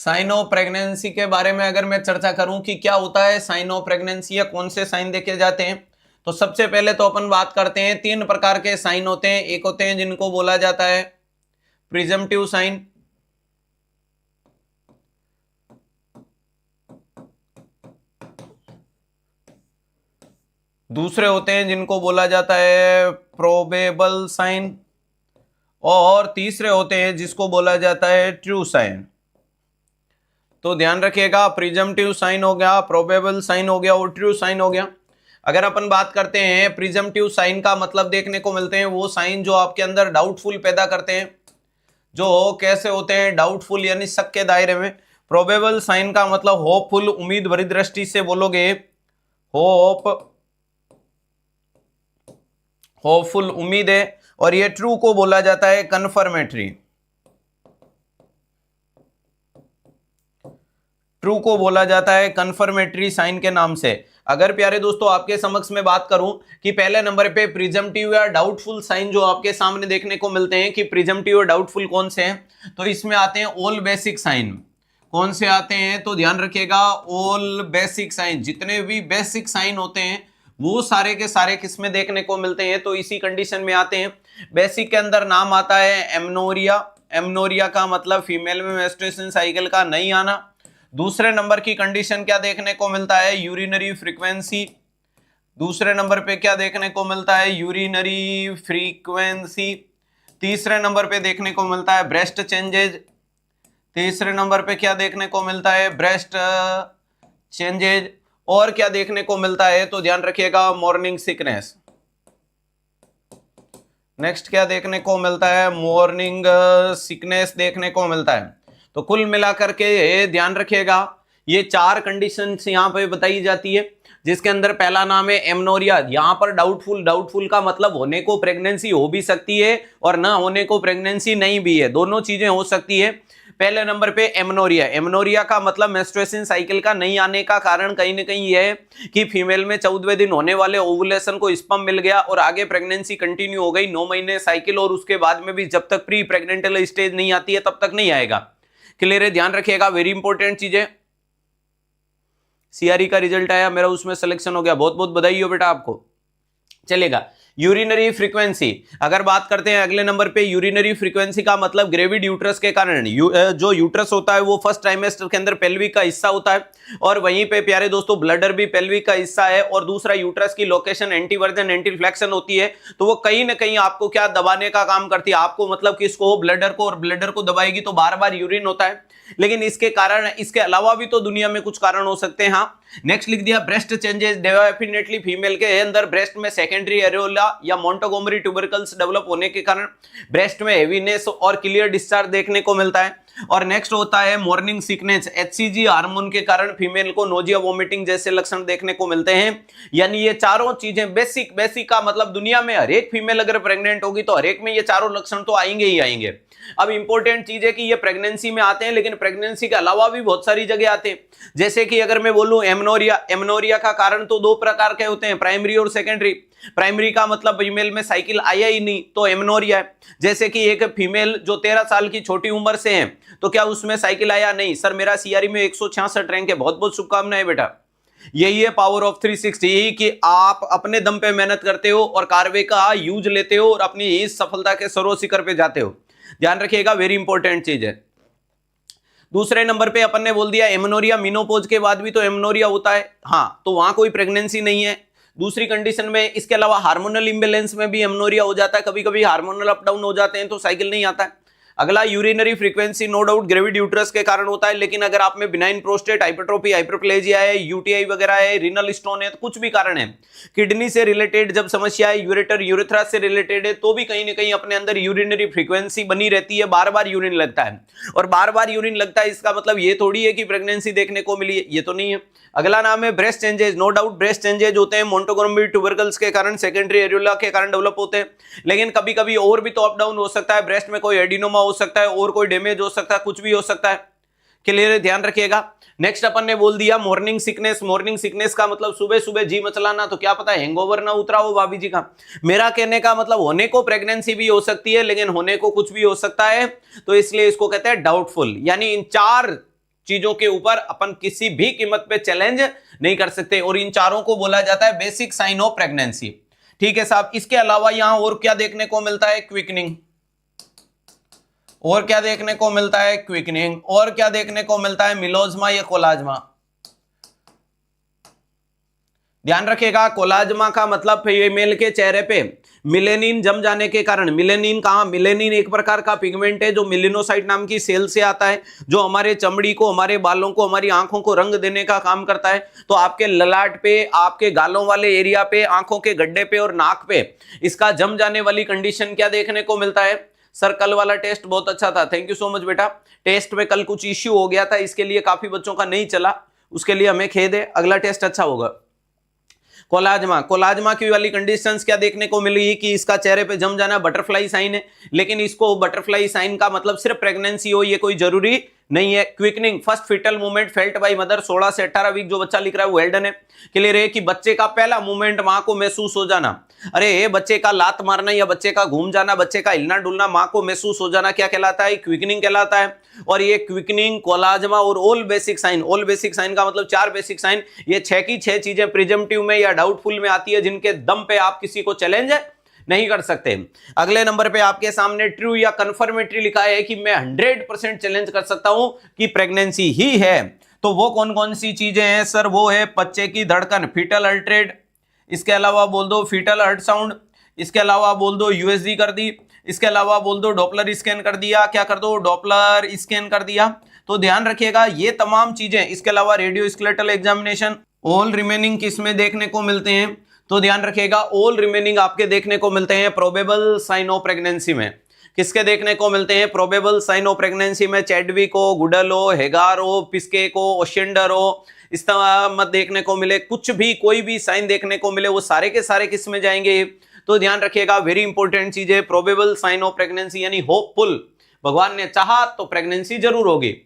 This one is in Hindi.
साइन ऑफ प्रेगनेंसी के बारे में अगर मैं चर्चा करूं कि क्या होता है साइन ऑफ प्रेगनेंसी या कौन से साइन देखे जाते हैं, तो सबसे पहले तो अपन बात करते हैं 3 प्रकार के साइन होते हैं। एक होते हैं जिनको बोला जाता है प्रिजम्पटिव साइन, दूसरे होते हैं जिनको बोला जाता है प्रोबेबल साइन, और तीसरे होते हैं जिसको बोला जाता है ट्रू साइन। तो ध्यान रखिएगा, प्रिजम्पटिव साइन हो गया, प्रोबेबल साइन हो गया और ट्रू साइन हो गया। अगर अपन बात करते हैं प्रिजम्पटिव साइन का मतलब देखने को मिलते हैं वो साइन जो आपके अंदर डाउटफुल पैदा करते हैं, जो कैसे होते हैं डाउटफुल यानी शक के दायरे में। प्रोबेबल साइन का मतलब होपफुल, उम्मीद भरी दृष्टि से बोलोगे होपफुल उम्मीद है। और ये ट्रू को बोला जाता है कन्फर्मेटरी, ट्रू को बोला जाता है कन्फर्मेटरी साइन के नाम से। अगर प्यारे दोस्तों आपके समक्ष में बात करूं कि पहले नंबर पे प्रिजम्पटिव या डाउटफुल साइन जो आपके सामने देखने को मिलते हैं कि प्रिजम्पटिव और डाउटफुल कौन से हैं, तो इसमें आते हैं ऑल बेसिक साइन। कौन से आते हैं तो ध्यान रखिएगा, ऑल बेसिक साइन। जितने भी बेसिक साइन होते हैं वो सारे के सारे किसमें देखने को मिलते हैं, तो इसी कंडीशन में आते हैं। बेसिक के अंदर नाम आता है एमनोरिया। एमनोरिया का मतलब फीमेल में मेंस्ट्रुएशन साइकिल का नहीं आना। दूसरे नंबर की कंडीशन क्या देखने को मिलता है, यूरिनरी फ्रीक्वेंसी। दूसरे नंबर पे क्या देखने को मिलता है, यूरिनरी फ्रीक्वेंसी। तीसरे नंबर पे देखने को मिलता है ब्रेस्ट चेंजेज। तीसरे नंबर पे क्या देखने को मिलता है, ब्रेस्ट चेंजेज। और क्या देखने को मिलता है तो ध्यान रखिएगा, मॉर्निंग सिकनेस। नेक्स्ट क्या देखने को मिलता है, मॉर्निंग सिकनेस देखने को मिलता है। तो कुल मिलाकर के ध्यान रखिएगा ये 4 कंडीशंस यहाँ पे बताई जाती है, जिसके अंदर पहला नाम है एमनोरिया। यहाँ पर डाउटफुल, डाउटफुल का मतलब होने को प्रेगनेंसी हो भी सकती है और ना होने को प्रेगनेंसी नहीं भी है, दोनों चीजें हो सकती है। पहले नंबर पे एमनोरिया। एमनोरिया का मतलब मेंस्ट्रुएशन साइकिल का नहीं आने का कारण कहीं ना कहीं यह है कि फीमेल में 14वें दिन होने वाले ओवुलेशन को स्पर्म मिल गया और आगे प्रेगनेंसी कंटिन्यू हो गई 9 महीने साइकिल, और उसके बाद में भी जब तक प्री प्रेग्नेंटल स्टेज नहीं आती है तब तक नहीं आएगा। क्लियर है, ध्यान रखिएगा, वेरी इंपॉर्टेंट चीज है। सीआरई का रिजल्ट आया मेरा, उसमें सिलेक्शन हो गया, बहुत बहुत बधाई हो बेटा आपको। चलेगा, यूरिनरी फ्रीक्वेंसी। अगर बात करते हैं अगले नंबर पे, यूरिनरी फ्रीक्वेंसी का मतलब ग्रेविड यूट्रस के कारण जो यूट्रस होता है वो फर्स्ट ट्राइमेस्टर के अंदर पेल्विक का हिस्सा होता है, और वहीं पे प्यारे दोस्तों ब्लडर भी पेल्विक का हिस्सा है। और दूसरा, यूट्रस की लोकेशन एंटीवर्जन एंटीफ्लेक्शन होती है, तो वो कहीं ना कहीं आपको क्या दबाने का काम करती है, आपको मतलब किसको, ब्लडर को, और ब्लडर को दबाएगी तो बार बार यूरिन होता है। लेकिन इसके कारण, इसके अलावा भी तो दुनिया में कुछ कारण हो सकते हैं। हाँ, नेक्स्ट लिख दिया ब्रेस्ट चेंजेस। डेफिनेटली फीमेल के अंदर ब्रेस्ट में सेकेंडरी एरियोला या मोंटोगोमरी ट्यूबरकल्स डेवलप होने के कारण ब्रेस्ट में हेवीनेस और क्लियर डिस्चार्ज देखने को मिलता है। और नेक्स्ट होता है मॉर्निंग सिकनेस। एचसीजी हार्मोन के कारण फीमेल को नोजिया, वोमिटिंग जैसे लक्षण देखने को मिलते हैं। यानी ये चारों चीजें बेसिक, बेसिक का मतलब दुनिया में हर एक फीमेल अगर प्रेग्नेंट होगी तो हर एक में ये चारों लक्षण तो आएंगे ही आएंगे। अब इंपॉर्टेंट चीज है कि ये प्रेगनेंसी में आते हैं, लेकिन प्रेगनेंसी के अलावा भी बहुत सारी जगह आते हैं। जैसे कि अगर मैं बोलूं एमनोरिया, एमनोरिया का कारण तो 2 प्रकार के होते हैं, प्राइमरी और सेकेंडरी। प्राइमरी का मतलब फीमेल में साइकिल आया ही नहीं तो एमनोरिया है। जैसे कि एक फीमेल जो 13 साल की छोटी उम्र से है तो क्या उसमें साइकिल आया, नहीं सर, मेरा सीआरई में 166 रैंक है, बहुत बहुत शुभकामनाएं बेटा। यही है पावर ऑफ 360 कि आप अपने दम पे मेहनत करते हो और कार्वे का यूज लेते हो और अपनी इस सफलता के सरों शिखर पे जाते हो। ध्यान रखिएगा, वेरी इंपॉर्टेंट चीज है। दूसरे नंबर पे अपन ने बोल दिया एमनोरिया, मीनोपोज के बाद भी तो एमनोरिया होता है, हाँ, तो वहां कोई प्रेगनेंसी नहीं है। दूसरी कंडीशन में इसके अलावा हार्मोनल इंबैलेंस में भी एमनोरिया हो जाता है, कभी कभी हार्मोनल अप डाउन हो जाते हैं तो साइकिल नहीं आता है। अगला urinary frequency, no doubt gravid uterus के कारण होता है, लेकिन अगर आप में बिनाइन प्रोस्टेट, हाइपरट्रोफी, हाइपरप्लेजिया है, यूटीआई वगैरह है, रीनल स्टोन है, तो कुछ भी कारण है, किडनी से रिलेटेड जब समस्या है, यूरेटर, यूरेथ्रा से रिलेटेड है, तो भी कहीं ना कहीं अपने अंदर यूरिनरी फ्रीक्वेंसी बनी रहती है, बार बार यूरिन लगता है। और बार बार यूरिन लगता है इसका मतलब ये थोड़ी है कि प्रेगनेंसी देखने को मिली है, ये तो नहीं है। अगला नाम है breast changes. No doubt breast changes होते हैं मोंटोगोमरी ट्यूबरकल्स के कारण, सेकेंडरी एरियोला के कारण डेवलप होते हैं, लेकिन कभी कभी और भी तो अप डाउन हो सकता है। ब्रेस्ट में कोई एडिनोमा हो सकता है और कोई डैमेज हो सकता है, कुछ भी हो सकता है। क्लियर है, ध्यान रखिएगा। नेक्स्ट अपन ने बोल दिया मॉर्निंग सिकनेस। मॉर्निंग सिकनेस का मतलब सुबह सुबह जी मचलाना, तो क्या पता हैंगओवर ना उतरा हो भाभी जी का। मेरा कहने का मतलब होने को प्रेगनेंसी भी हो सकती है, लेकिन होने को कुछ भी हो सकता है, तो इसलिए इसको कहते हैं डाउटफुल। यानी इन 4 चीजों के ऊपर अपन किसी भी कीमत पे चैलेंज नहीं कर सकते, और इन चारों को बोला जाता है बेसिक साइन ऑफ प्रेगनेंसी। ठीक है साहब। इसके अलावा यहां और क्या देखने को मिलता है? क्विकनिंग। और क्या देखने को मिलता है? क्विकनिंग। और क्या देखने को मिलता है? मिलोज्मा या कोलाज्मा। ध्यान रखिएगा, कोलाज्मा का मतलब फीमेल के चेहरे पे मिलेनिन जम जाने के कारण, मिलेनिन कहां? मिलेनिन एक प्रकार का पिगमेंट है जो मिलिनोसाइट नाम की सेल से आता है, जो हमारे चमड़ी को, हमारे बालों को, हमारी आंखों को रंग देने का काम करता है। तो आपके ललाट पे, आपके गालों वाले एरिया पे, आंखों के गड्ढे पे और नाक पे इसका जम जाने वाली कंडीशन क्या देखने को मिलता है? सर कल वाला टेस्ट बहुत अच्छा था, थैंक यू सो मच बेटा। टेस्ट में कल कुछ इश्यू हो गया था, इसके लिए काफी बच्चों का नहीं चला, उसके लिए हमें खेद है, अगला टेस्ट अच्छा होगा। कोलाज्मा, कोलाज्मा की वाली कंडीशंस क्या देखने को मिली कि इसका चेहरे पे जम जाना बटरफ्लाई साइन है, लेकिन इसको बटरफ्लाई साइन का मतलब सिर्फ प्रेगनेंसी हो ये कोई जरूरी नहीं है। Quickening, first fetal movement felt by mother, 16 से 18 वीक जो बच्चा लिख रहा है वो वेल डन है। क्लियर है कि बच्चे का पहला मूवमेंट मां को महसूस हो जाना, अरे बच्चे का लात मारना या बच्चे का घूम जाना, बच्चे का हिलना डुलना, मां को महसूस हो जाना क्या कहलाता है? क्विकनिंग कहलाता है। और ये क्विकनिंग, कोलाज्मा और all basic sign, all basic sign का मतलब 4 बेसिक साइन, ये 6 की 6 चीजें प्रिजम्पटिव में या डाउटफुल में आती है, जिनके दम पे आप किसी को चैलेंज नहीं कर सकते। अगले नंबर पे आपके सामने ट्रू या कंफर्मेटरी लिखा है कि मैं 100% चैलेंज कर सकता हूं कि प्रेगनेंसी ही है। तो वो कौन कौन सी चीजें हैं सर? वो है बच्चे की धड़कन, फीटल हार्ट रेट, इसके अलावा बोल दो फीटल हार्ट साउंड, इसके अलावा बोल दो यूएसजी कर दी, इसके अलावा बोल दो डॉपलर स्कैन कर दिया, क्या कर दो? डॉपलर स्कैन कर दिया। तो ध्यान रखिएगा ये तमाम चीजें, इसके अलावा radio skeletal examination, all remaining किस में देखने को मिलते हैं? तो ध्यान रखिएगा ऑल रिमेनिंग आपके देखने को मिलते हैं प्रोबेबल साइन ऑफ प्रेगनेंसी में। किसके देखने को मिलते हैं? प्रोबेबल साइन ऑफ प्रेगनेंसी में चैडविक हो, गुडल हो, हेगार हो, पिस्के हो, ओशेंडर हो, इस तरह मत देखने को मिले, कुछ भी कोई भी साइन देखने को मिले वो सारे के सारे किस में जाएंगे? तो ध्यान रखिएगा वेरी इंपॉर्टेंट चीज है प्रोबेबल साइन ऑफ प्रेगनेंसी, यानी होपफुल, भगवान ने चाहा तो प्रेगनेंसी जरूर होगी।